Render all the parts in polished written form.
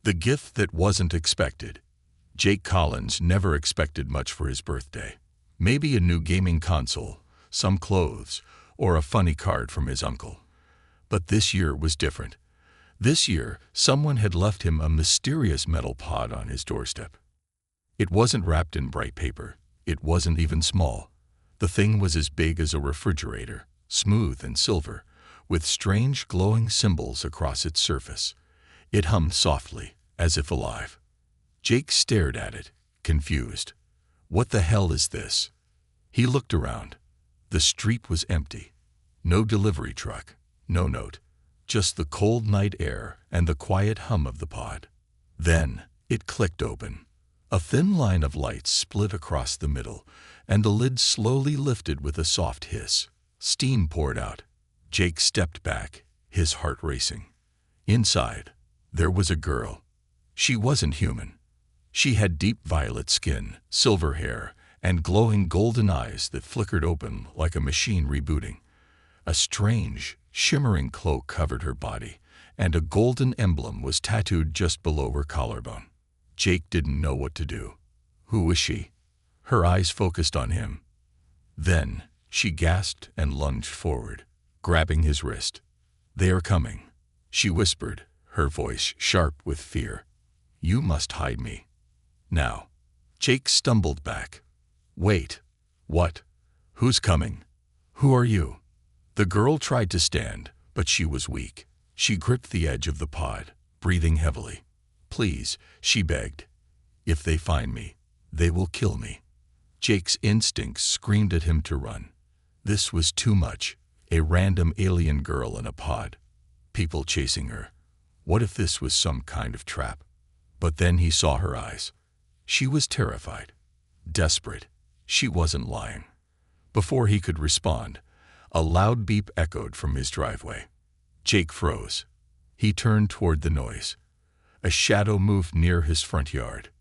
The gift that wasn't expected. Jake Collins never expected much for his birthday. Maybe a new gaming console, some clothes, or a funny card from his uncle. But this year was different. This year, someone had left him a mysterious metal pod on his doorstep. It wasn't wrapped in bright paper. It wasn't even small. The thing was as big as a refrigerator, smooth and silver, with strange glowing symbols across its surface. It hummed softly, as if alive. Jake stared at it, confused. What the hell is this? He looked around. The street was empty. No delivery truck, no note, just the cold night air and the quiet hum of the pod. Then it clicked open. A thin line of light split across the middle, and the lid slowly lifted with a soft hiss. Steam poured out. Jake stepped back, his heart racing. Inside, there was a girl. She wasn't human. She had deep violet skin, silver hair, and glowing golden eyes that flickered open like a machine rebooting. A strange, shimmering cloak covered her body, and a golden emblem was tattooed just below her collarbone. Jake didn't know what to do. Who was she? Her eyes focused on him. Then she gasped and lunged forward, grabbing his wrist. "They are coming," she whispered, her voice sharp with fear. "You must hide me. Now." Jake stumbled back. "Wait. What? Who's coming? Who are you?" The girl tried to stand, but she was weak. She gripped the edge of the pod, breathing heavily. "Please," she begged. "If they find me, they will kill me." Jake's instincts screamed at him to run. This was too much. A random alien girl in a pod. People chasing her. What if this was some kind of trap? But then he saw her eyes. She was terrified. Desperate. She wasn't lying. Before he could respond, a loud beep echoed from his driveway. Jake froze. He turned toward the noise. A shadow moved near his front yard.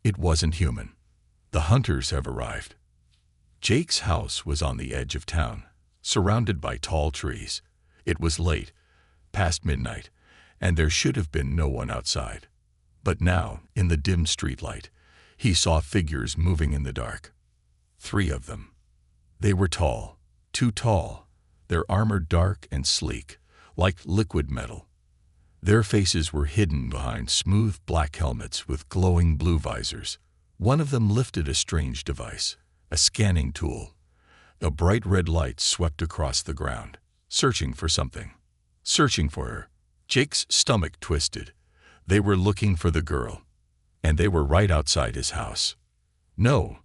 It wasn't human. The hunters have arrived. Jake's house was on the edge of town, surrounded by tall trees. It was late, past midnight, and there should have been no one outside. But now, in the dim streetlight, he saw figures moving in the dark. 3 of them. They were tall, too tall, their armor dark and sleek, like liquid metal. Their faces were hidden behind smooth black helmets with glowing blue visors. One of them lifted a strange device, a scanning tool. A bright red light swept across the ground, searching for something. Searching for her. Jake's stomach twisted. They were looking for the girl, and they were right outside his house. No,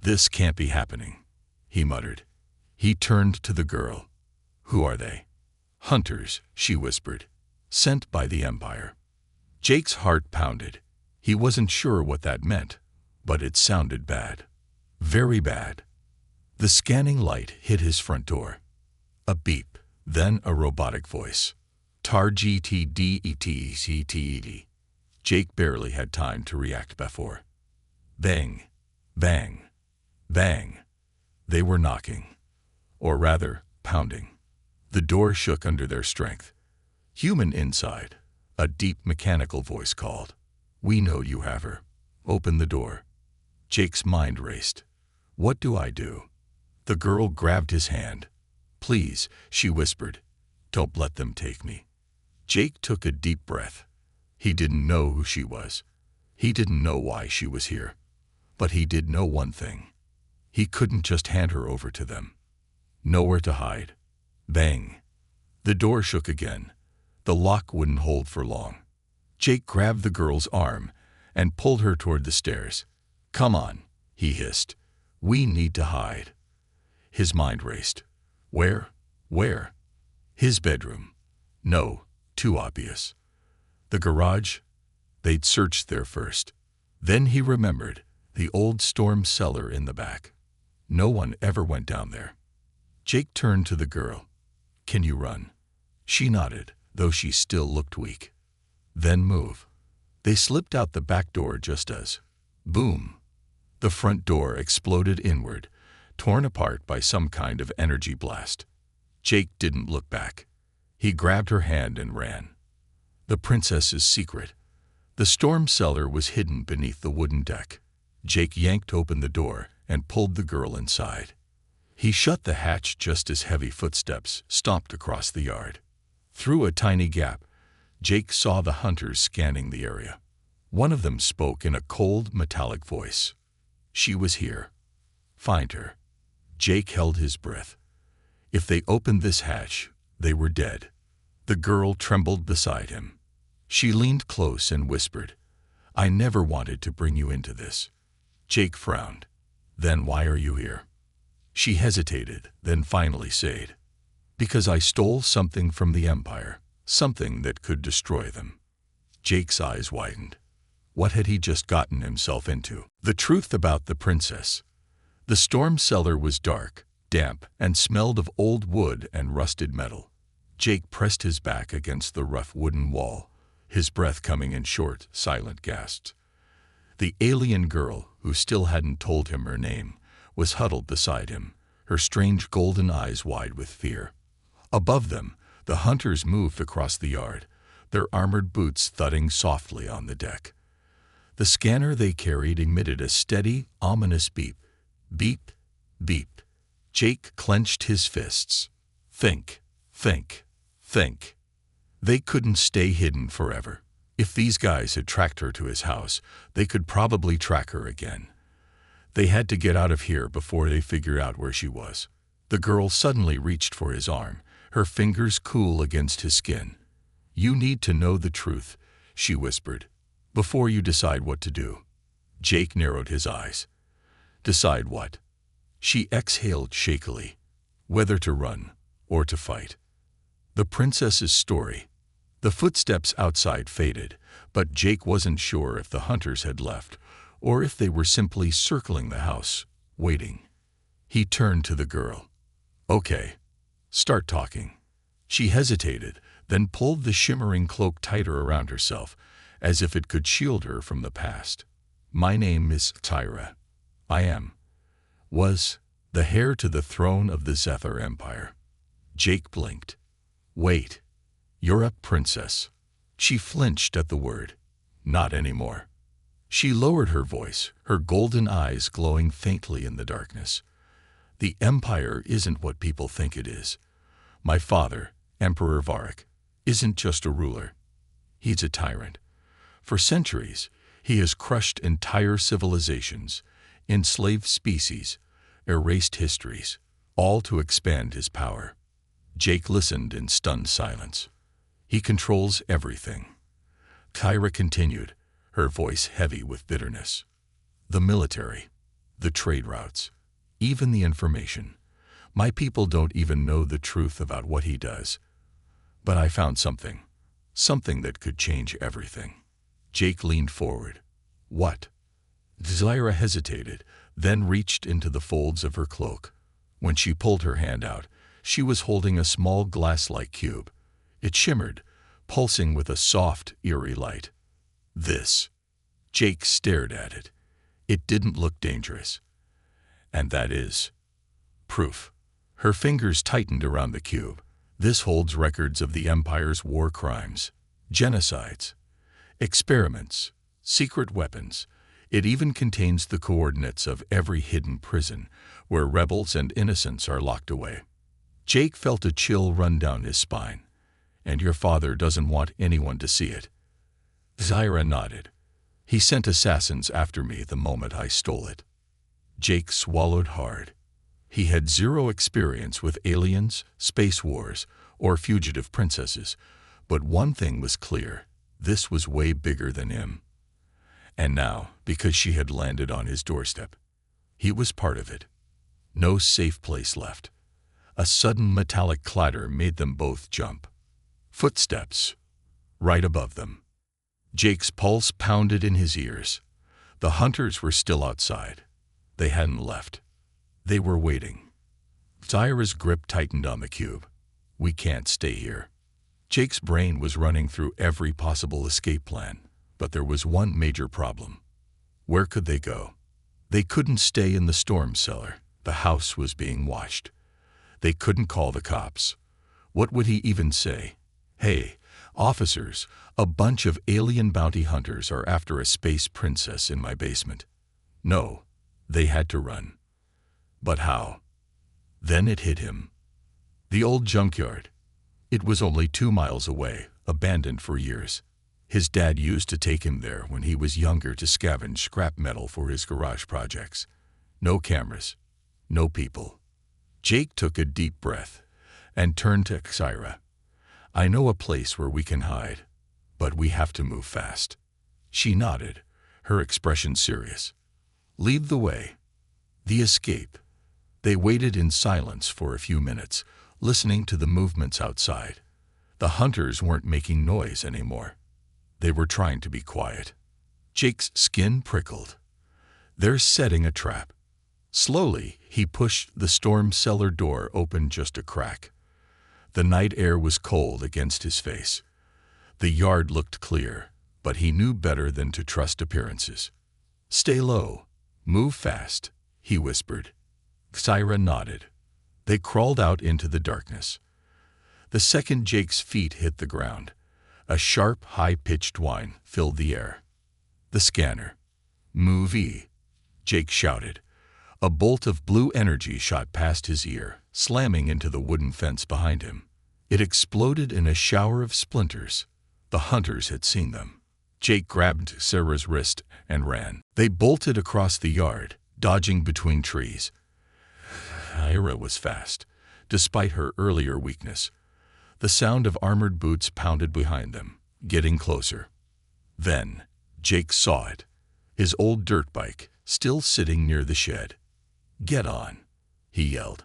this can't be happening," he muttered. He turned to the girl. "Who are they?" "Hunters," she whispered. "Sent by the Empire." Jake's heart pounded. He wasn't sure what that meant, but it sounded bad. Very bad. The scanning light hit his front door. A beep, then a robotic voice. "Targetdetct." Jake barely had time to react before. Bang, bang, bang. They were knocking. Or rather, pounding. The door shook under their strength. "Human inside," a deep mechanical voice called. "We know you have her. Open the door." Jake's mind raced. What do I do? The girl grabbed his hand. "Please," she whispered. "Don't let them take me." Jake took a deep breath. He didn't know who she was. He didn't know why she was here. But he did know one thing. He couldn't just hand her over to them. Nowhere to hide. Bang. The door shook again. The lock wouldn't hold for long. Jake grabbed the girl's arm and pulled her toward the stairs. "Come on," he hissed. "We need to hide." His mind raced. Where? Where? His bedroom. No, too obvious. The garage? They'd searched there first. Then he remembered the old storm cellar in the back. No one ever went down there. Jake turned to the girl. "Can you run?" She nodded, though she still looked weak. "Then move." They slipped out the back door just as, boom, the front door exploded inward, torn apart by some kind of energy blast. Jake didn't look back. He grabbed her hand and ran. The princess's secret. The storm cellar was hidden beneath the wooden deck. Jake yanked open the door and pulled the girl inside. He shut the hatch just as heavy footsteps stomped across the yard. Through a tiny gap, Jake saw the hunters scanning the area. One of them spoke in a cold, metallic voice. She was here. Find her. Jake held his breath. If they opened this hatch, they were dead. The girl trembled beside him. She leaned close and whispered, I never wanted to bring you into this. Jake frowned. Then why are you here? She hesitated, then finally said, because I stole something from the Empire, something that could destroy them. Jake's eyes widened. What had he just gotten himself into? The truth about the princess. The storm cellar was dark, damp, and smelled of old wood and rusted metal. Jake pressed his back against the rough wooden wall, his breath coming in short, silent gasps. The alien girl, who still hadn't told him her name, was huddled beside him, her strange golden eyes wide with fear. Above them, the hunters moved across the yard, their armored boots thudding softly on the deck. The scanner they carried emitted a steady, ominous beep. Beep, beep. Jake clenched his fists. Think, think, think. They couldn't stay hidden forever. If these guys had tracked her to his house, they could probably track her again. They had to get out of here before they figured out where she was. The girl suddenly reached for his arm, her fingers cool against his skin. You need to know the truth, she whispered, before you decide what to do. Jake narrowed his eyes. Decide what? She exhaled shakily, whether to run or to fight. The princess's story. The footsteps outside faded, but Jake wasn't sure if the hunters had left or if they were simply circling the house, waiting. He turned to the girl. Okay, start talking. She hesitated, then pulled the shimmering cloak tighter around herself, as if it could shield her from the past. My name is Tyra. Was the heir to the throne of the Zephyr Empire. Jake blinked. Wait, you're a princess. She flinched at the word. Not anymore. She lowered her voice, her golden eyes glowing faintly in the darkness. The Empire isn't what people think it is. My father, Emperor Varric, isn't just a ruler. He's a tyrant. For centuries, he has crushed entire civilizations, enslaved species, erased histories, all to expand his power. Jake listened in stunned silence. He controls everything. Tyra continued, her voice heavy with bitterness. The military, the trade routes, even the information. My people don't even know the truth about what he does. But I found something that could change everything. Jake leaned forward. What? Tyra hesitated, then reached into the folds of her cloak. When she pulled her hand out, she was holding a small glass-like cube. It shimmered, pulsing with a soft, eerie light. This. Jake stared at it. It didn't look dangerous. And that is proof. Her fingers tightened around the cube. This holds records of the Empire's war crimes, genocides, experiments, secret weapons. It even contains the coordinates of every hidden prison where rebels and innocents are locked away. Jake felt a chill run down his spine. And your father doesn't want anyone to see it. Tyra nodded. He sent assassins after me the moment I stole it. Jake swallowed hard. He had zero experience with aliens, space wars, or fugitive princesses, but one thing was clear. This was way bigger than him. And now, because she had landed on his doorstep, he was part of it. No safe place left. A sudden metallic clatter made them both jump. Footsteps, right above them. Jake's pulse pounded in his ears. The hunters were still outside. They hadn't left. They were waiting. Tyra's grip tightened on the cube. We can't stay here. Jake's brain was running through every possible escape plan, but there was one major problem. Where could they go? They couldn't stay in the storm cellar. The house was being watched. They couldn't call the cops. What would he even say? Hey, "Officers, a bunch of alien bounty hunters are after a space princess in my basement." No, they had to run. But how? Then it hit him. The old junkyard. It was only 2 miles away, abandoned for years. His dad used to take him there when he was younger to scavenge scrap metal for his garage projects. No cameras, no people. Jake took a deep breath and turned to Xira. "I know a place where we can hide, but we have to move fast." She nodded, her expression serious. "Lead the way." The escape. They waited in silence for a few minutes, listening to the movements outside. The hunters weren't making noise anymore. They were trying to be quiet. Jake's skin prickled. They're setting a trap. Slowly, he pushed the storm cellar door open just a crack. The night air was cold against his face. The yard looked clear, but he knew better than to trust appearances. "Stay low. Move fast," he whispered. Xira nodded. They crawled out into the darkness. The second Jake's feet hit the ground, a sharp, high-pitched whine filled the air. The scanner. "Move-y," Jake shouted. A bolt of blue energy shot past his ear, slamming into the wooden fence behind him. It exploded in a shower of splinters. The hunters had seen them. Jake grabbed Sarah's wrist and ran. They bolted across the yard, dodging between trees. Ira was fast, despite her earlier weakness. The sound of armored boots pounded behind them, getting closer. Then, Jake saw it. His old dirt bike, still sitting near the shed. "Get on," he yelled.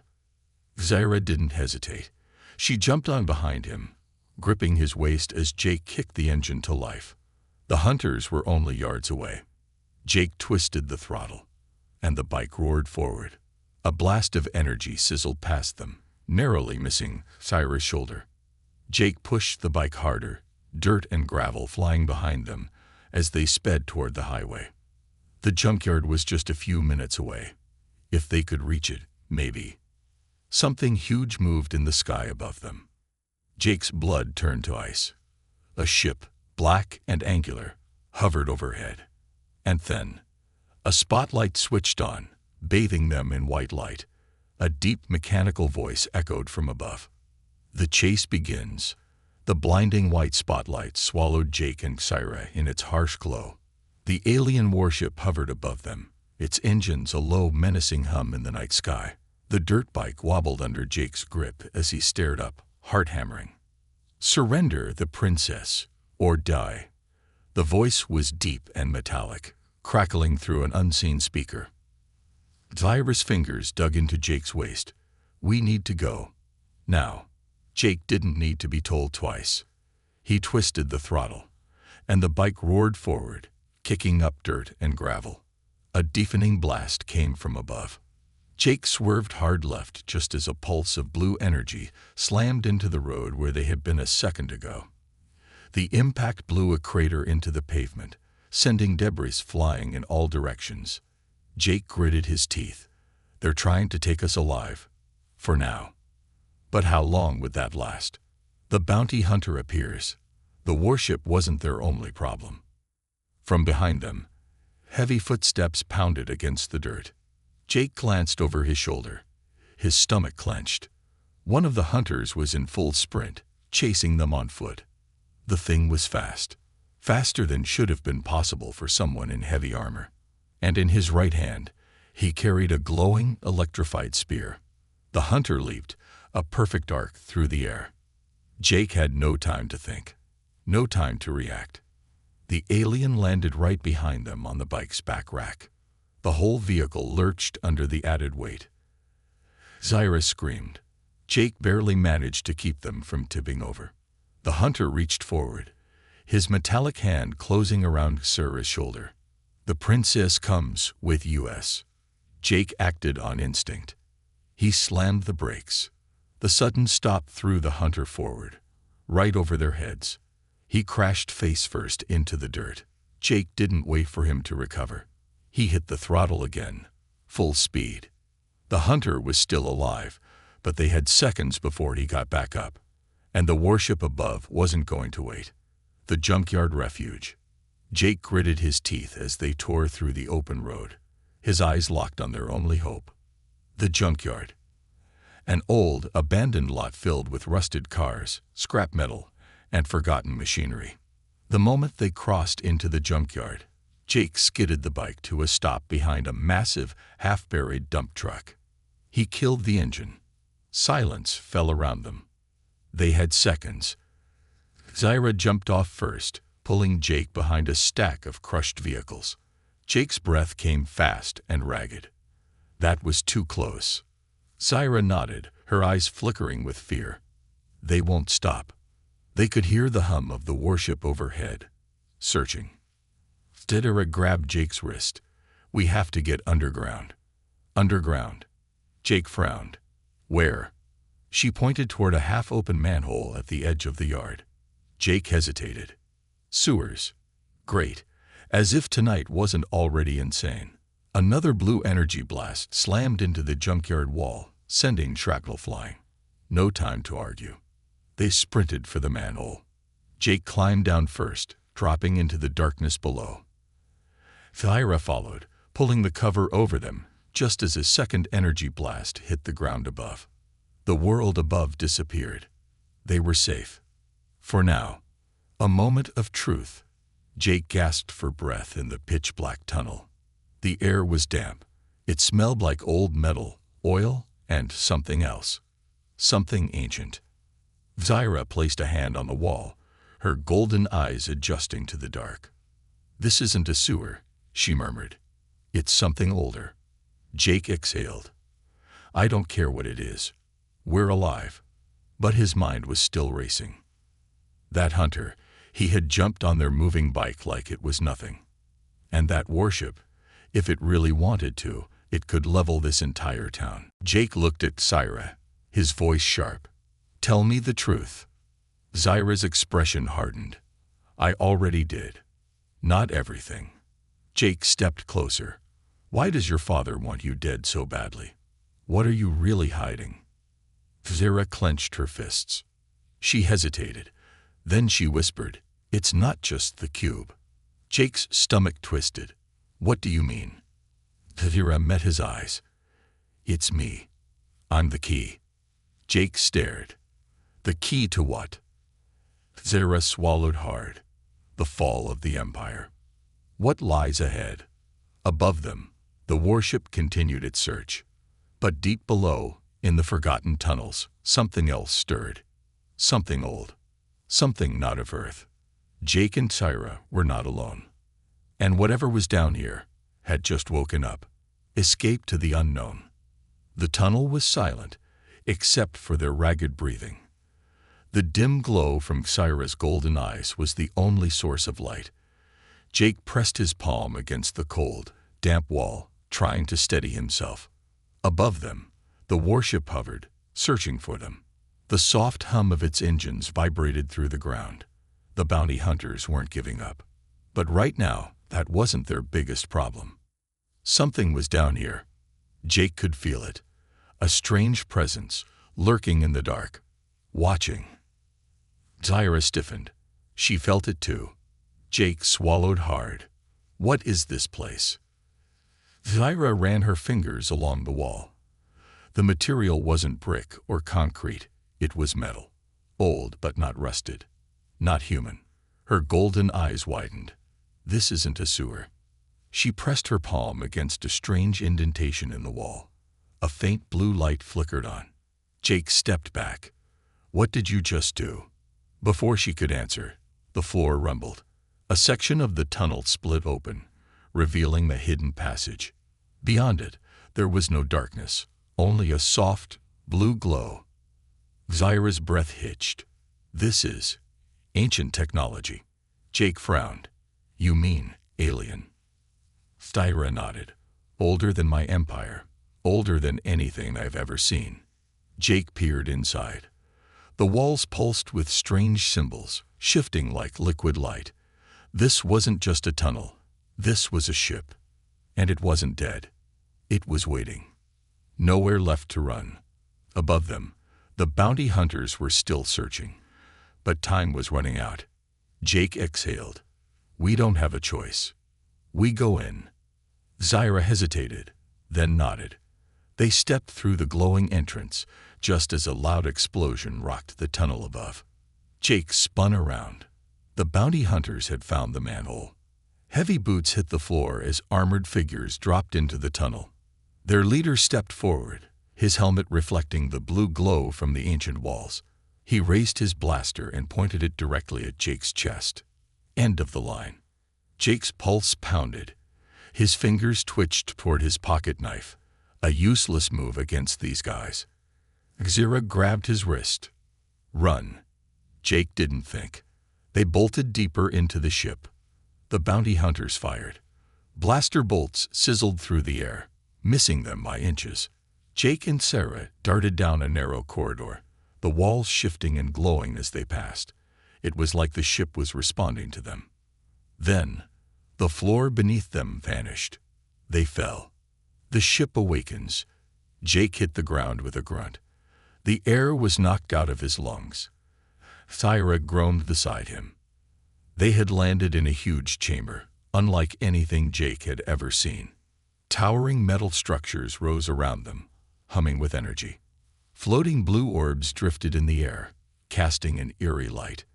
Xira didn't hesitate. She jumped on behind him, gripping his waist as Jake kicked the engine to life. The hunters were only yards away. Jake twisted the throttle, and the bike roared forward. A blast of energy sizzled past them, narrowly missing Xira's shoulder. Jake pushed the bike harder, dirt and gravel flying behind them as they sped toward the highway. The junkyard was just a few minutes away. If they could reach it, maybe. Something huge moved in the sky above them. Jake's blood turned to ice. A ship, black and angular, hovered overhead. And then, a spotlight switched on, bathing them in white light. A deep mechanical voice echoed from above. "The chase begins." The blinding white spotlight swallowed Jake and Xira in its harsh glow. The alien warship hovered above them, its engines a low, menacing hum in the night sky. The dirt bike wobbled under Jake's grip as he stared up, heart hammering. "Surrender the princess, or die." The voice was deep and metallic, crackling through an unseen speaker. Xira's fingers dug into Jake's waist. "We need to go. Now." Jake didn't need to be told twice. He twisted the throttle, and the bike roared forward, kicking up dirt and gravel. A deafening blast came from above. Jake swerved hard left just as a pulse of blue energy slammed into the road where they had been a second ago. The impact blew a crater into the pavement, sending debris flying in all directions. Jake gritted his teeth. "They're trying to take us alive. For now." But how long would that last? The bounty hunter appears. The warship wasn't their only problem. From behind them, heavy footsteps pounded against the dirt. Jake glanced over his shoulder. His stomach clenched. One of the hunters was in full sprint, chasing them on foot. The thing was fast. Faster than should have been possible for someone in heavy armor. And in his right hand, he carried a glowing, electrified spear. The hunter leaped, a perfect arc through the air. Jake had no time to think, no time to react. The alien landed right behind them on the bike's back rack. The whole vehicle lurched under the added weight. Xira screamed. Jake barely managed to keep them from tipping over. The hunter reached forward, his metallic hand closing around Xira's shoulder. "The princess comes with us." Jake acted on instinct. He slammed the brakes. The sudden stop threw the hunter forward, right over their heads. He crashed face first into the dirt. Jake didn't wait for him to recover. He hit the throttle again, full speed. The hunter was still alive, but they had seconds before he got back up. And the warship above wasn't going to wait. The junkyard refuge. Jake gritted his teeth as they tore through the open road, his eyes locked on their only hope. The junkyard. An old, abandoned lot filled with rusted cars, scrap metal, and forgotten machinery. The moment they crossed into the junkyard, Jake skidded the bike to a stop behind a massive, half-buried dump truck. He killed the engine. Silence fell around them. They had seconds. Zyra jumped off first, pulling Jake behind a stack of crushed vehicles. Jake's breath came fast and ragged. That was too close. Zyra nodded, her eyes flickering with fear. They won't stop. They could hear the hum of the warship overhead, searching. Zyra grabbed Jake's wrist. We have to get underground. Underground. Jake frowned. Where? She pointed toward a half-open manhole at the edge of the yard. Jake hesitated. Sewers. Great. As if tonight wasn't already insane. Another blue energy blast slammed into the junkyard wall, sending shrapnel flying. No time to argue. They sprinted for the manhole. Jake climbed down first, dropping into the darkness below. Zyra followed, pulling the cover over them, just as a second energy blast hit the ground above. The world above disappeared. They were safe. For now. A moment of truth. Jake gasped for breath in the pitch-black tunnel. The air was damp. It smelled like old metal, oil, and something else. Something ancient. Zyra placed a hand on the wall, her golden eyes adjusting to the dark. This isn't a sewer, she murmured. It's something older. Jake exhaled. I don't care what it is. We're alive. But his mind was still racing. That hunter, he had jumped on their moving bike like it was nothing. And that warship, if it really wanted to, it could level this entire town. Jake looked at Zyra, his voice sharp. Tell me the truth. Zyra's expression hardened. I already did. Not everything. Jake stepped closer. Why does your father want you dead so badly? What are you really hiding? Zyra clenched her fists. She hesitated. Then she whispered, It's not just the cube. Jake's stomach twisted. What do you mean? Zyra met his eyes. It's me. I'm the key. Jake stared. The key to what? Zyra swallowed hard. The fall of the Empire. What lies ahead? Above them, the warship continued its search. But deep below, in the forgotten tunnels, something else stirred. Something old. Something not of Earth. Jake and Zyra were not alone. And whatever was down here had just woken up, escaped to the unknown. The tunnel was silent, except for their ragged breathing. The dim glow from Zyra's golden eyes was the only source of light. Jake pressed his palm against the cold, damp wall, trying to steady himself. Above them, the warship hovered, searching for them. The soft hum of its engines vibrated through the ground. The bounty hunters weren't giving up. But right now, that wasn't their biggest problem. Something was down here. Jake could feel it. A strange presence, lurking in the dark, watching. Zyra stiffened. She felt it too. Jake swallowed hard. What is this place? Zyra ran her fingers along the wall. The material wasn't brick or concrete. It was metal. Old but not rusted. Not human. Her golden eyes widened. This isn't a sewer. She pressed her palm against a strange indentation in the wall. A faint blue light flickered on. Jake stepped back. What did you just do? Before she could answer, the floor rumbled. A section of the tunnel split open, revealing the hidden passage. Beyond it, there was no darkness, only a soft, blue glow. Zyra's breath hitched. This is ancient technology. Jake frowned. You mean alien? Zyra nodded. Older than my empire. Older than anything I've ever seen. Jake peered inside. The walls pulsed with strange symbols, shifting like liquid light. This wasn't just a tunnel. This was a ship. And it wasn't dead. It was waiting. Nowhere left to run. Above them, the bounty hunters were still searching. But time was running out. Jake exhaled. We don't have a choice. We go in. Zyra hesitated, then nodded. They stepped through the glowing entrance, just as a loud explosion rocked the tunnel above. Jake spun around. The bounty hunters had found the manhole. Heavy boots hit the floor as armored figures dropped into the tunnel. Their leader stepped forward, his helmet reflecting the blue glow from the ancient walls. He raised his blaster and pointed it directly at Jake's chest. End of the line. Jake's pulse pounded. His fingers twitched toward his pocket knife, a useless move against these guys. Zyra grabbed his wrist. Run. Jake didn't think. They bolted deeper into the ship. The bounty hunters fired. Blaster bolts sizzled through the air, missing them by inches. Jake and Sarah darted down a narrow corridor, the walls shifting and glowing as they passed. It was like the ship was responding to them. Then, the floor beneath them vanished. They fell. The ship awakens. Jake hit the ground with a grunt. The air was knocked out of his lungs. Zyra groaned beside him. They had landed in a huge chamber, unlike anything Jake had ever seen. Towering metal structures rose around them, humming with energy. Floating blue orbs drifted in the air, casting an eerie light.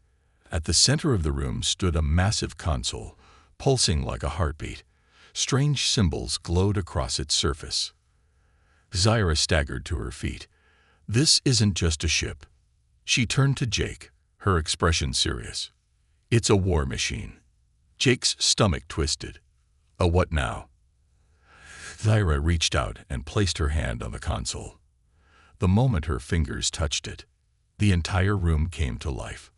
At the center of the room stood a massive console, pulsing like a heartbeat. Strange symbols glowed across its surface. Zyra staggered to her feet. This isn't just a ship. She turned to Jake, her expression serious. It's a war machine. Jake's stomach twisted. A what now? Zyra reached out and placed her hand on the console. The moment her fingers touched it, the entire room came to life.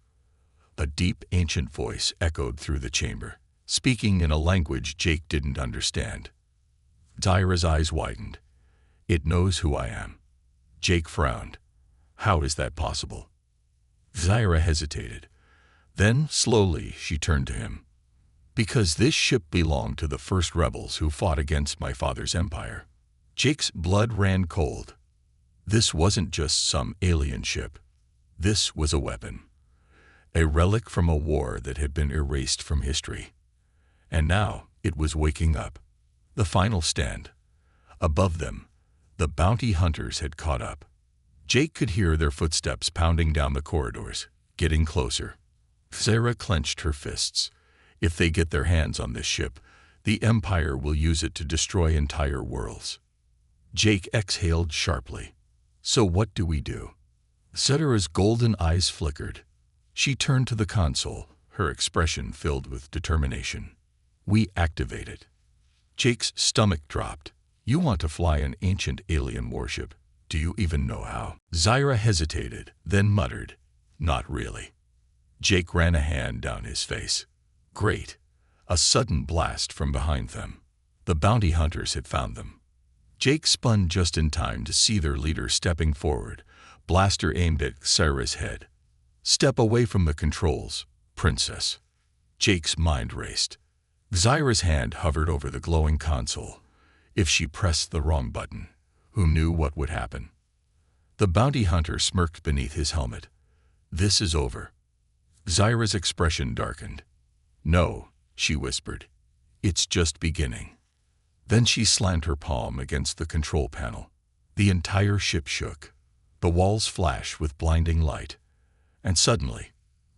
A deep, ancient voice echoed through the chamber, speaking in a language Jake didn't understand. Zyra's eyes widened. It knows who I am. Jake frowned. How is that possible? Zyra hesitated. Then, slowly, she turned to him. Because this ship belonged to the first rebels who fought against my father's empire. Jake's blood ran cold. This wasn't just some alien ship. This was a weapon. A relic from a war that had been erased from history. And now it was waking up. The final stand. Above them, the bounty hunters had caught up. Jake could hear their footsteps pounding down the corridors, getting closer. Zyra clenched her fists. If they get their hands on this ship, the Empire will use it to destroy entire worlds. Jake exhaled sharply. So what do we do? Zyra's golden eyes flickered. She turned to the console, her expression filled with determination. We activate it. Jake's stomach dropped. You want to fly an ancient alien warship. Do you even know how? Zyra hesitated, then muttered, Not really. Jake ran a hand down his face. Great. A sudden blast from behind them. The bounty hunters had found them. Jake spun just in time to see their leader stepping forward, blaster aimed at Zyra's head. Step away from the controls, princess. Jake's mind raced. Zyra's hand hovered over the glowing console. If she pressed the wrong button, who knew what would happen? The bounty hunter smirked beneath his helmet. This is over. Zyra's expression darkened. No, she whispered. It's just beginning. Then she slammed her palm against the control panel. The entire ship shook. The walls flashed with blinding light. And suddenly,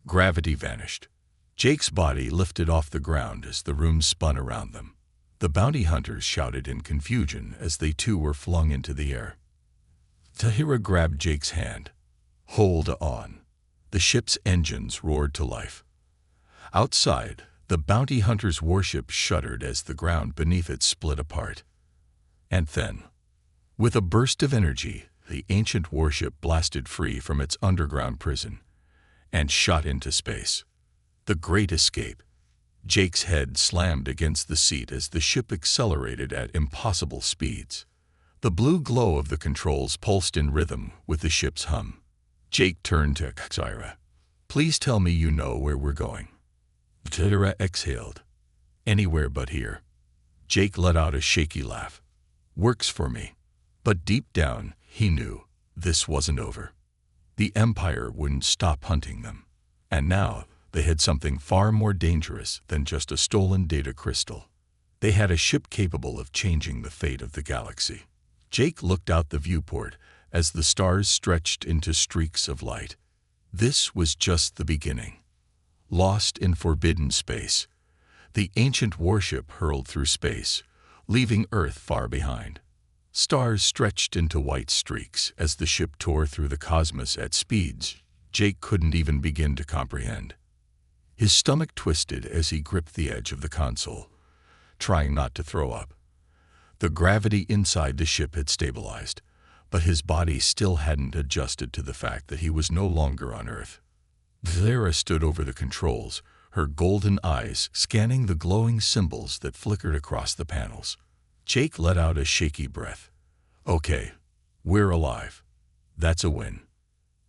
gravity vanished. Jake's body lifted off the ground as the room spun around them. The bounty hunters shouted in confusion as they too were flung into the air. Tahira grabbed Jake's hand. Hold on. The ship's engines roared to life. Outside, the bounty hunter's warship shuddered as the ground beneath it split apart. And then, with a burst of energy, the ancient warship blasted free from its underground prison and shot into space. The Great Escape. Jake's head slammed against the seat as the ship accelerated at impossible speeds. The blue glow of the controls pulsed in rhythm with the ship's hum. Jake turned to Zyra. Please tell me you know where we're going. Zyra exhaled. Anywhere but here. Jake let out a shaky laugh. Works for me. But deep down, he knew this wasn't over. The Empire wouldn't stop hunting them. And now, they had something far more dangerous than just a stolen data crystal. They had a ship capable of changing the fate of the galaxy. Jake looked out the viewport as the stars stretched into streaks of light. This was just the beginning. Lost in forbidden space, the ancient warship hurled through space, leaving Earth far behind. Stars stretched into white streaks as the ship tore through the cosmos at speeds Jake couldn't even begin to comprehend. His stomach twisted as he gripped the edge of the console, trying not to throw up. The gravity inside the ship had stabilized, but his body still hadn't adjusted to the fact that he was no longer on Earth. Zara stood over the controls, her golden eyes scanning the glowing symbols that flickered across the panels. Jake let out a shaky breath. Okay, we're alive. That's a win.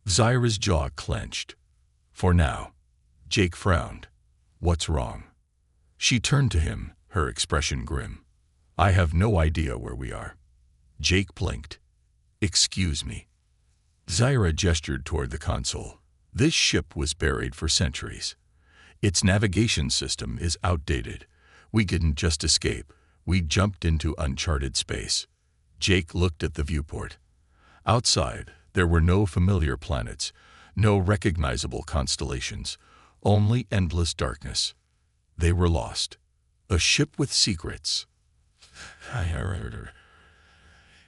Zara's jaw clenched. For now. Jake frowned. What's wrong? She turned to him, her expression grim. I have no idea where we are. Jake blinked. Excuse me. Zara gestured toward the console. This ship was buried for centuries. Its navigation system is outdated. We didn't just escape. We jumped into uncharted space. Jake looked at the viewport. Outside, there were no familiar planets, no recognizable constellations, only endless darkness. They were lost. A ship with secrets. I heard her.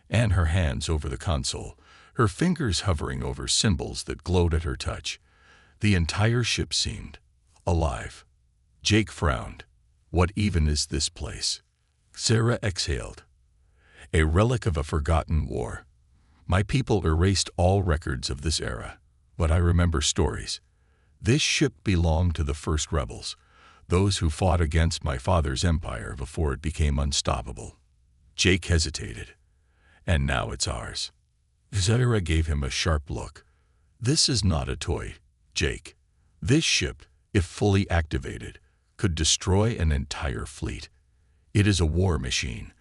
And her hands over the console, her fingers hovering over symbols that glowed at her touch. The entire ship seemed alive. Jake frowned. What even is this place? Sarah exhaled. A relic of a forgotten war. My people erased all records of this era, but I remember stories. This ship belonged to the first rebels, those who fought against my father's empire before it became unstoppable. Jake hesitated. And now it's ours. Zara gave him a sharp look. This is not a toy, Jake. This ship, if fully activated, could destroy an entire fleet. It is a war machine,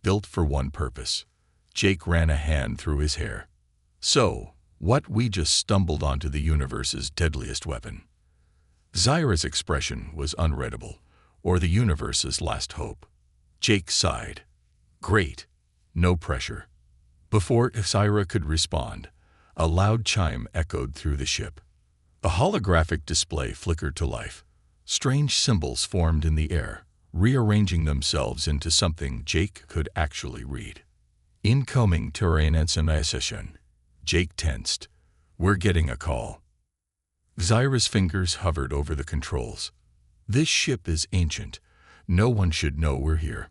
built for one purpose. Jake ran a hand through his hair. So, what we just stumbled onto the universe's deadliest weapon. Zara's expression was unreadable, or the universe's last hope. Jake sighed. Great. No pressure. Before Zara could respond, a loud chime echoed through the ship. A holographic display flickered to life. Strange symbols formed in the air, rearranging themselves into something Jake could actually read. Incoming terrain. Jake tensed. We're getting a call. Zara's fingers hovered over the controls. This ship is ancient. No one should know we're here.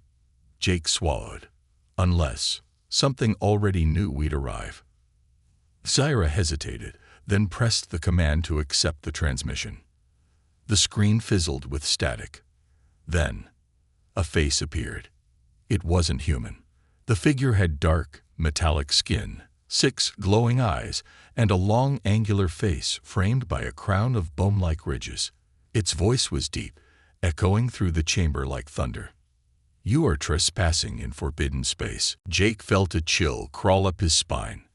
Jake swallowed. Unless something already knew we'd arrive. Zara hesitated, then pressed the command to accept the transmission. The screen fizzled with static. Then, a face appeared. It wasn't human. The figure had dark, metallic skin, 6 glowing eyes, and a long, angular face framed by a crown of bone-like ridges. Its voice was deep, echoing through the chamber like thunder. You are trespassing in forbidden space. Jake felt a chill crawl up his spine.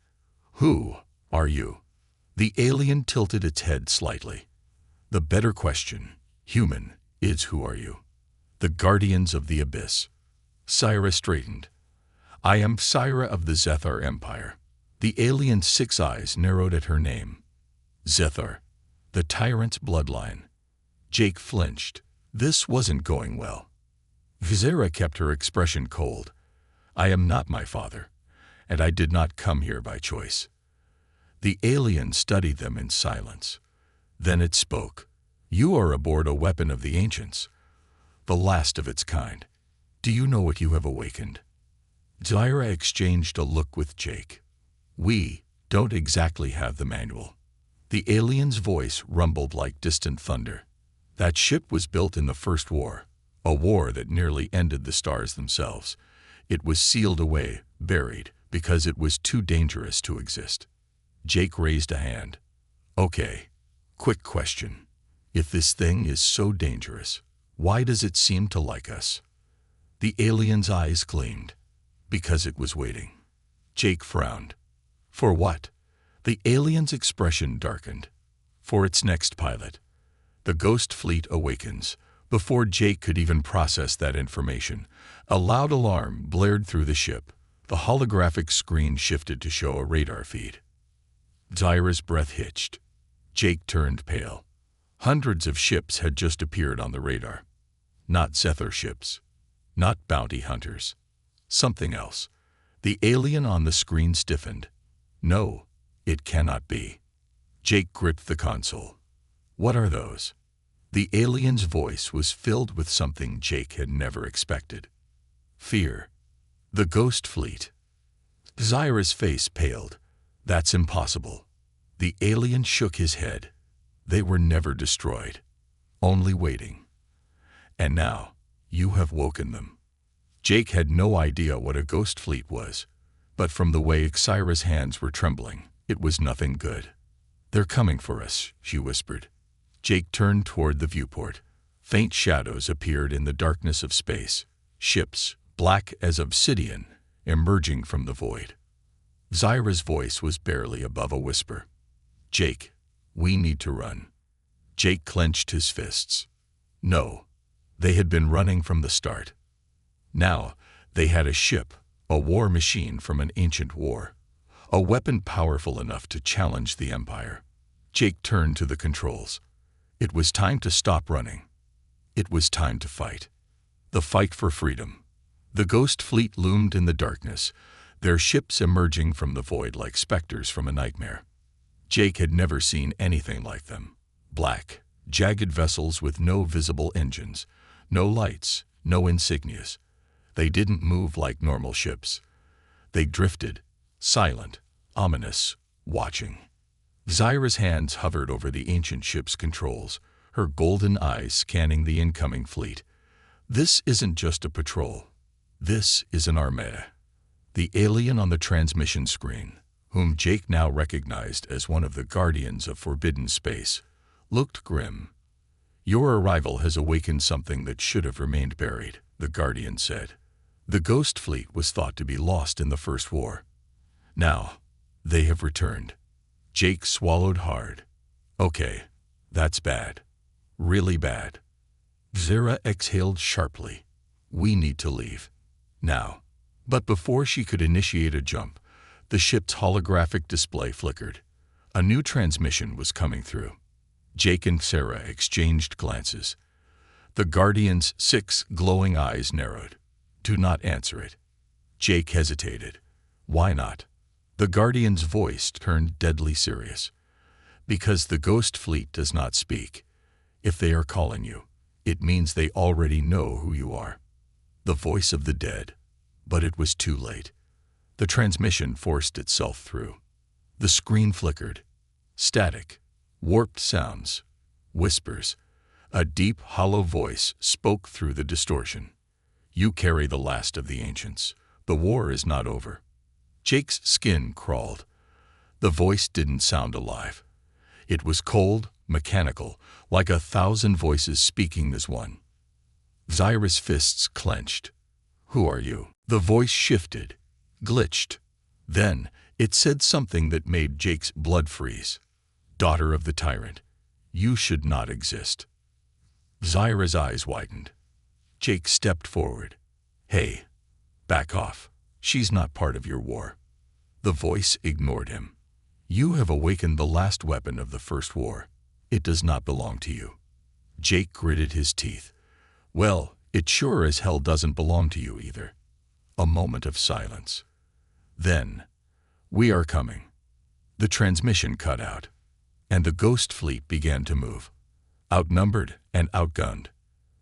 Who are you? The alien tilted its head slightly. The better question, human, is who are you? The guardians of the abyss. Zara straightened. I am Zara of the Zethar Empire. The alien's 6 eyes narrowed at her name. Zethar, the tyrant's bloodline. Jake flinched. This wasn't going well. Zara kept her expression cold. I am not my father, and I did not come here by choice. The alien studied them in silence. Then it spoke. You are aboard a weapon of the ancients, the last of its kind. Do you know what you have awakened? Zara exchanged a look with Jake. We don't exactly have the manual. The alien's voice rumbled like distant thunder. That ship was built in the First War, a war that nearly ended the stars themselves. It was sealed away, buried, because it was too dangerous to exist. Jake raised a hand. Okay, quick question. If this thing is so dangerous, why does it seem to like us? The alien's eyes gleamed. Because it was waiting. Jake frowned. For what? The alien's expression darkened. For its next pilot. The Ghost Fleet awakens. Before Jake could even process that information, a loud alarm blared through the ship. The holographic screen shifted to show a radar feed. Zyra's breath hitched. Jake turned pale. Hundreds of ships had just appeared on the radar. Not Zethar ships. Not bounty hunters. Something else. The alien on the screen stiffened. No, it cannot be. Jake gripped the console. What are those? The alien's voice was filled with something Jake had never expected. Fear. The Ghost Fleet. Zyra's face paled. That's impossible. The alien shook his head. They were never destroyed. Only waiting. And now, you have woken them. Jake had no idea what a ghost fleet was, but from the way Zyra's hands were trembling, it was nothing good. They're coming for us, she whispered. Jake turned toward the viewport. Faint shadows appeared in the darkness of space. Ships, black as obsidian, emerging from the void. Zyra's voice was barely above a whisper. Jake, we need to run. Jake clenched his fists. No, they had been running from the start. Now, they had a ship, a war machine from an ancient war, a weapon powerful enough to challenge the Empire. Jake turned to the controls. It was time to stop running. It was time to fight. The fight for freedom. The Ghost Fleet loomed in the darkness, their ships emerging from the void like specters from a nightmare. Jake had never seen anything like them. Black, jagged vessels with no visible engines, no lights, no insignias. They didn't move like normal ships. They drifted, silent, ominous, watching. Zyra's hands hovered over the ancient ship's controls, her golden eyes scanning the incoming fleet. This isn't just a patrol. This is an armada. The alien on the transmission screen, whom Jake now recognized as one of the guardians of forbidden space, looked grim. Your arrival has awakened something that should have remained buried, the Guardian said. The Ghost Fleet was thought to be lost in the First War. Now, they have returned. Jake swallowed hard. Okay, that's bad. Really bad. Zyra exhaled sharply. We need to leave. Now. But before she could initiate a jump, the ship's holographic display flickered. A new transmission was coming through. Jake and Sarah exchanged glances. The Guardian's 6 glowing eyes narrowed. Do not answer it. Jake hesitated. Why not? The Guardian's voice turned deadly serious. Because the Ghost Fleet does not speak. If they are calling you, it means they already know who you are. The voice of the dead. But it was too late. The transmission forced itself through. The screen flickered. Static. Warped sounds. Whispers. A deep, hollow voice spoke through the distortion. You carry the last of the ancients. The war is not over. Jake's skin crawled. The voice didn't sound alive. It was cold, mechanical, like 1,000 voices speaking as one. Zyra's fists clenched. Who are you? The voice shifted, glitched. Then, it said something that made Jake's blood freeze. Daughter of the tyrant, you should not exist. Zyra's eyes widened. Jake stepped forward. Hey, back off. She's not part of your war. The voice ignored him. You have awakened the last weapon of the First War. It does not belong to you. Jake gritted his teeth. Well, it sure as hell doesn't belong to you either. A moment of silence. Then, we are coming. The transmission cut out, and the Ghost Fleet began to move. Outnumbered and outgunned,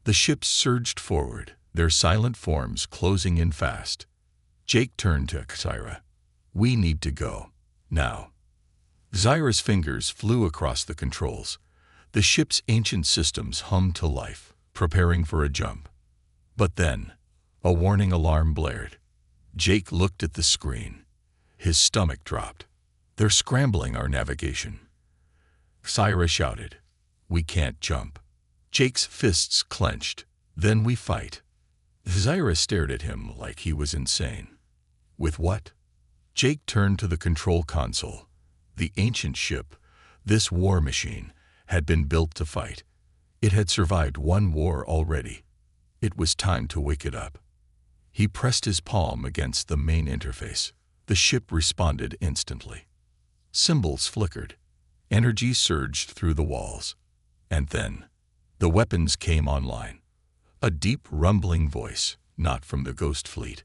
the ships surged forward, their silent forms closing in fast. Jake turned to Zyra. We need to go. Now. Zyra's fingers flew across the controls. The ship's ancient systems hummed to life, preparing for a jump. But then, a warning alarm blared. Jake looked at the screen. His stomach dropped. They're scrambling our navigation. Zyra shouted. We can't jump. Jake's fists clenched. Then we fight. Zyra stared at him like he was insane. With what? Jake turned to the control console. The ancient ship, this war machine, had been built to fight. It had survived one war already. It was time to wake it up. He pressed his palm against the main interface. The ship responded instantly. Symbols flickered. Energy surged through the walls. And then, the weapons came online. A deep rumbling voice, not from the Ghost Fleet,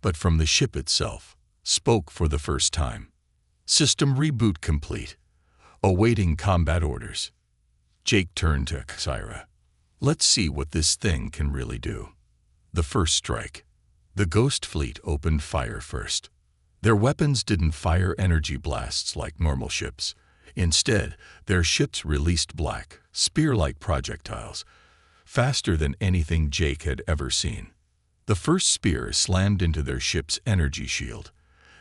but from the ship itself, spoke for the first time. System reboot complete. Awaiting combat orders. Jake turned to Syra. Let's see what this thing can really do. The first strike. The Ghost Fleet opened fire first. Their weapons didn't fire energy blasts like normal ships. Instead, their ships released black, spear-like projectiles, faster than anything Jake had ever seen. The first spear slammed into their ship's energy shield.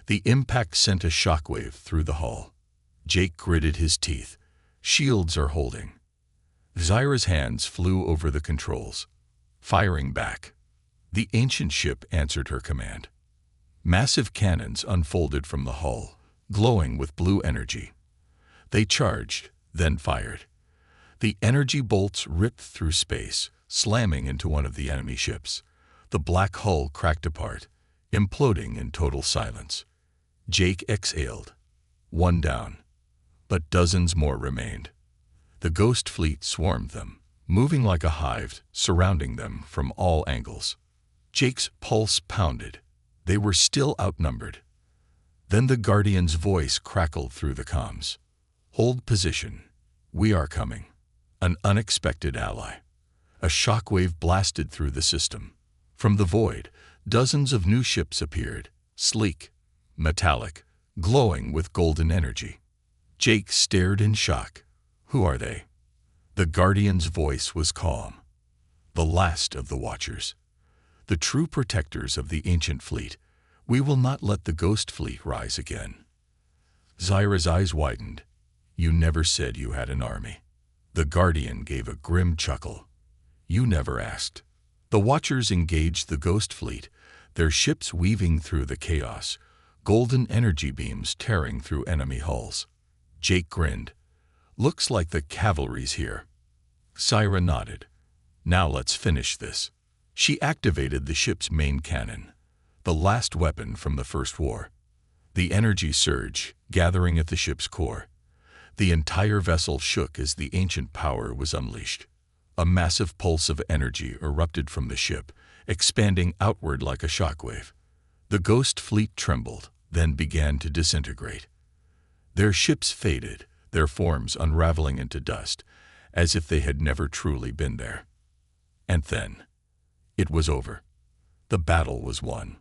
The impact sent a shockwave through the hull. Jake gritted his teeth. Shields are holding. Zyra's hands flew over the controls, firing back. The ancient ship answered her command. Massive cannons unfolded from the hull, glowing with blue energy. They charged, then fired. The energy bolts ripped through space, slamming into one of the enemy ships. The black hull cracked apart, imploding in total silence. Jake exhaled. One down. But dozens more remained. The Ghost Fleet swarmed them, moving like a hive, surrounding them from all angles. Jake's pulse pounded. They were still outnumbered. Then the Guardian's voice crackled through the comms. Hold position. We are coming. An unexpected ally. A shockwave blasted through the system. From the void, dozens of new ships appeared, sleek, metallic, glowing with golden energy. Jake stared in shock. Who are they? The Guardian's voice was calm. The last of the Watchers. The true protectors of the ancient fleet. We will not let the Ghost Fleet rise again. Zyra's eyes widened. You never said you had an army. The Guardian gave a grim chuckle. You never asked. The Watchers engaged the Ghost Fleet, their ships weaving through the chaos, golden energy beams tearing through enemy hulls. Jake grinned. Looks like the cavalry's here. Syra nodded. Now let's finish this. She activated the ship's main cannon, the last weapon from the First War. The energy surge, gathering at the ship's core. The entire vessel shook as the ancient power was unleashed. A massive pulse of energy erupted from the ship, expanding outward like a shockwave. The Ghost Fleet trembled, then began to disintegrate. Their ships faded, their forms unraveling into dust, as if they had never truly been there. And then, it was over. The battle was won.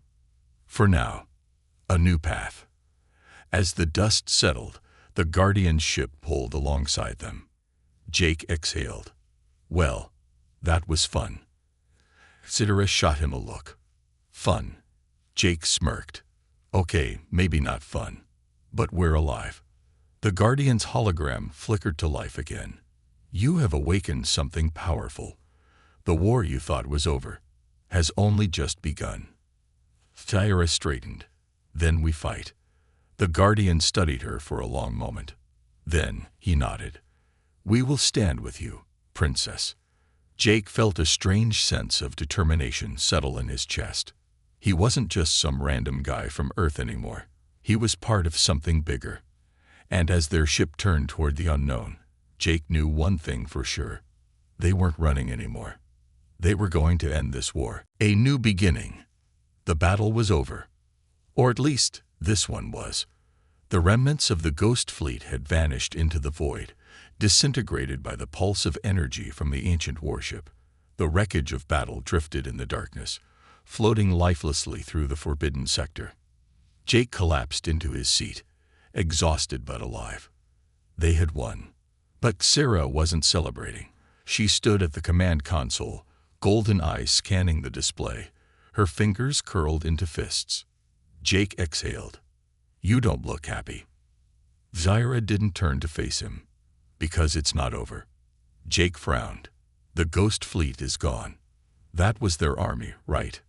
For now, a new path. As the dust settled, the Guardian's ship pulled alongside them. Jake exhaled. Well, that was fun. Syra shot him a look. Fun. Jake smirked. Okay, maybe not fun, but we're alive. The Guardian's hologram flickered to life again. You have awakened something powerful. The war you thought was over has only just begun. Syra straightened. Then we fight. The Guardian studied her for a long moment. Then he nodded. We will stand with you, Princess. Jake felt a strange sense of determination settle in his chest. He wasn't just some random guy from Earth anymore. He was part of something bigger. And as their ship turned toward the unknown, Jake knew one thing for sure. They weren't running anymore. They were going to end this war. A new beginning. The battle was over. Or at least, this one was. The remnants of the Ghost Fleet had vanished into the void, disintegrated by the pulse of energy from the ancient warship. The wreckage of battle drifted in the darkness, floating lifelessly through the forbidden sector. Jake collapsed into his seat, exhausted but alive. They had won. But Syra wasn't celebrating. She stood at the command console, golden eyes scanning the display, her fingers curled into fists. Jake exhaled. You don't look happy. Zyra didn't turn to face him. Because it's not over. Jake frowned. The Ghost Fleet is gone. That was their army, right?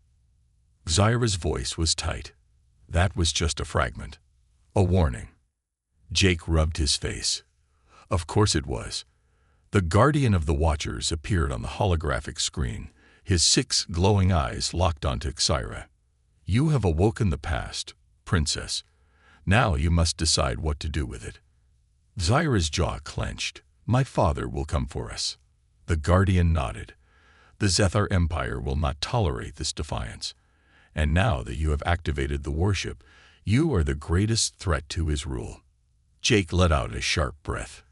Zyra's voice was tight. That was just a fragment. A warning. Jake rubbed his face. Of course it was. The guardian of the Watchers appeared on the holographic screen, his 6 glowing eyes locked onto Xyra. You have awoken the past, princess. Now you must decide what to do with it. Xyra's jaw clenched. My father will come for us. The guardian nodded. The Zethar Empire will not tolerate this defiance. And now that you have activated the warship, you are the greatest threat to his rule. Jake let out a sharp breath.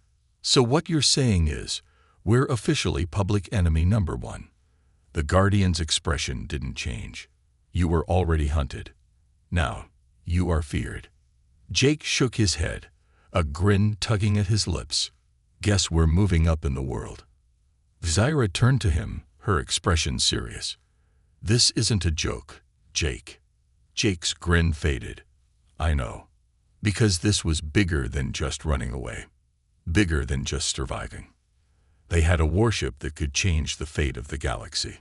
So what you're saying is, we're officially public enemy number 1. The Guardian's expression didn't change. You were already hunted. Now, you are feared. Jake shook his head, a grin tugging at his lips. Guess we're moving up in the world. Xyra turned to him, her expression serious. This isn't a joke, Jake. Jake's grin faded. I know. Because this was bigger than just running away. Bigger than just surviving. They had a warship that could change the fate of the galaxy.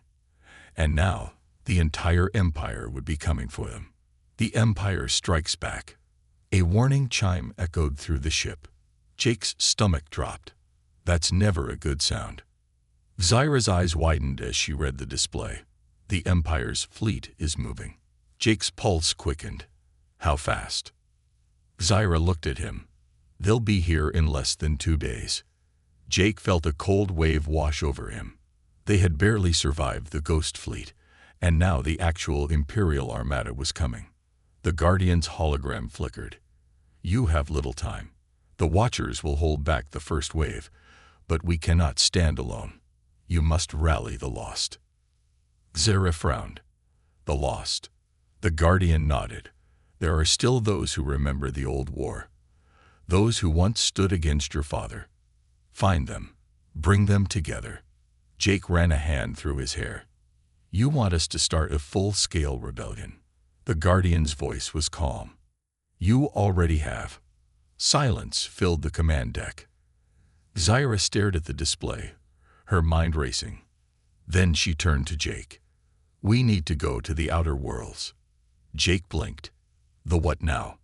And now, the entire Empire would be coming for them. The Empire strikes back. A warning chime echoed through the ship. Jake's stomach dropped. That's never a good sound. Xyra's eyes widened as she read the display. The Empire's fleet is moving. Jake's pulse quickened. How fast? Xyra looked at him. They'll be here in less than 2 days. Jake felt a cold wave wash over him. They had barely survived the Ghost Fleet, and now the actual Imperial Armada was coming. The Guardian's hologram flickered. You have little time. The Watchers will hold back the first wave, but we cannot stand alone. You must rally the lost. Xyra frowned. The lost. The Guardian nodded. There are still those who remember the old war. Those who once stood against your father. Find them. Bring them together. Jake ran a hand through his hair. You want us to start a full-scale rebellion. The Guardian's voice was calm. You already have. Silence filled the command deck. Xyra stared at the display, her mind racing. Then she turned to Jake. We need to go to the outer worlds. Jake blinked. The what now?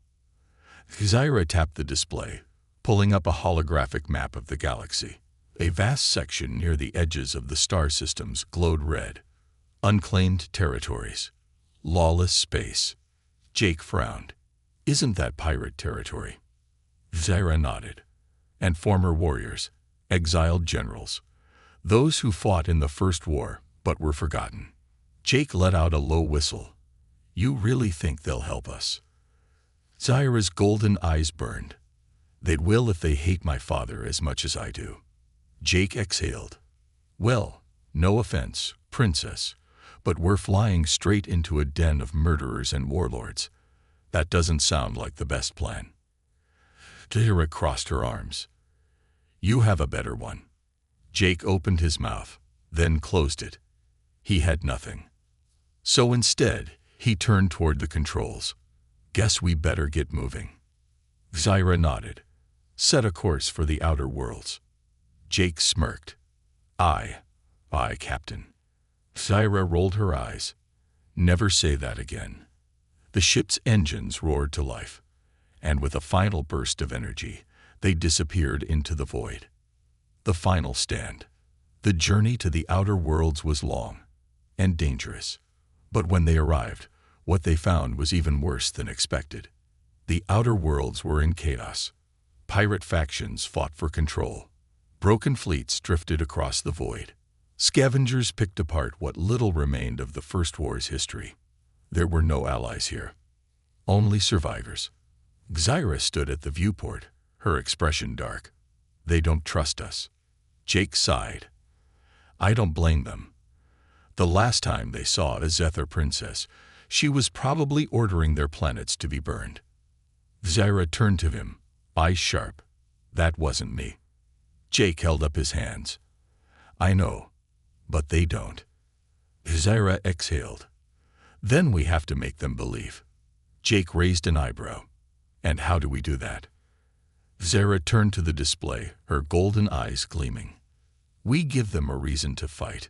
Xyra tapped the display, pulling up a holographic map of the galaxy. A vast section near the edges of the star systems glowed red. Unclaimed territories. Lawless space. Jake frowned. Isn't that pirate territory? Xyra nodded. And former warriors, exiled generals. Those who fought in the First War, but were forgotten. Jake let out a low whistle. You really think they'll help us? Xyra's golden eyes burned. They will if they hate my father as much as I do. Jake exhaled. Well, no offense, princess, but we're flying straight into a den of murderers and warlords. That doesn't sound like the best plan. Xyra crossed her arms. You have a better one. Jake opened his mouth, then closed it. He had nothing. So instead, he turned toward the controls. Guess we better get moving. Xyra nodded. Set a course for the outer worlds. Jake smirked. Aye, Captain. Xyra rolled her eyes. Never say that again. The ship's engines roared to life, and with a final burst of energy, they disappeared into the void. The final stand. The journey to the outer worlds was long and dangerous, but when they arrived, what they found was even worse than expected. The outer worlds were in chaos. Pirate factions fought for control. Broken fleets drifted across the void. Scavengers picked apart what little remained of the First War's history. There were no allies here. Only survivors. Xyra stood at the viewport, her expression dark. They don't trust us. Jake sighed. I don't blame them. The last time they saw a Zethar princess, she was probably ordering their planets to be burned. Xyra turned to him, eyes sharp. That wasn't me. Jake held up his hands. I know, but they don't. Xyra exhaled. Then we have to make them believe. Jake raised an eyebrow. And how do we do that? Xyra turned to the display, her golden eyes gleaming. We give them a reason to fight.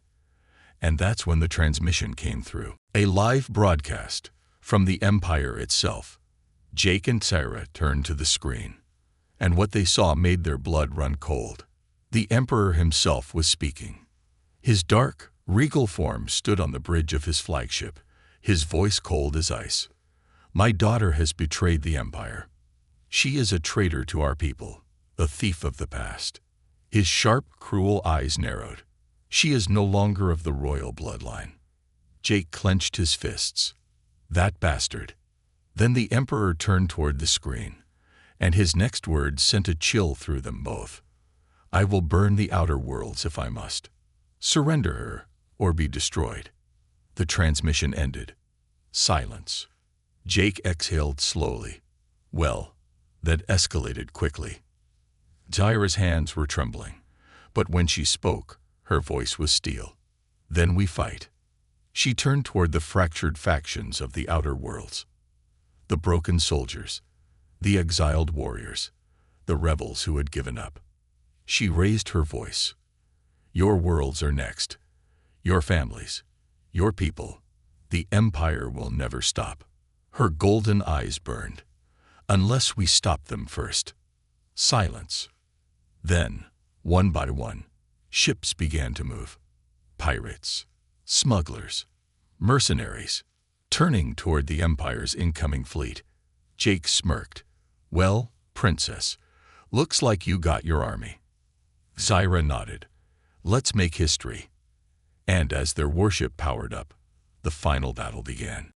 And that's when the transmission came through. A live broadcast from the Empire itself. Jake and Xyra turned to the screen, and what they saw made their blood run cold. The Emperor himself was speaking. His dark, regal form stood on the bridge of his flagship, his voice cold as ice. My daughter has betrayed the Empire. She is a traitor to our people, a thief of the past. His sharp, cruel eyes narrowed. She is no longer of the royal bloodline. Jake clenched his fists. That bastard. Then the Emperor turned toward the screen, and his next words sent a chill through them both. I will burn the outer worlds if I must. Surrender her, or be destroyed. The transmission ended. Silence. Jake exhaled slowly. Well, that escalated quickly. Zyra's hands were trembling, but when she spoke, her voice was steel. Then we fight. She turned toward the fractured factions of the outer worlds. The broken soldiers, the exiled warriors, the rebels who had given up. She raised her voice. Your worlds are next. Your families, your people. The Empire will never stop. Her golden eyes burned. Unless we stop them first. Silence. Then, one by one, ships began to move. Pirates, smugglers, mercenaries, turning toward the Empire's incoming fleet. Jake smirked. Well, Princess, looks like you got your army. Zyra nodded. Let's make history. And as their warship powered up, the final battle began.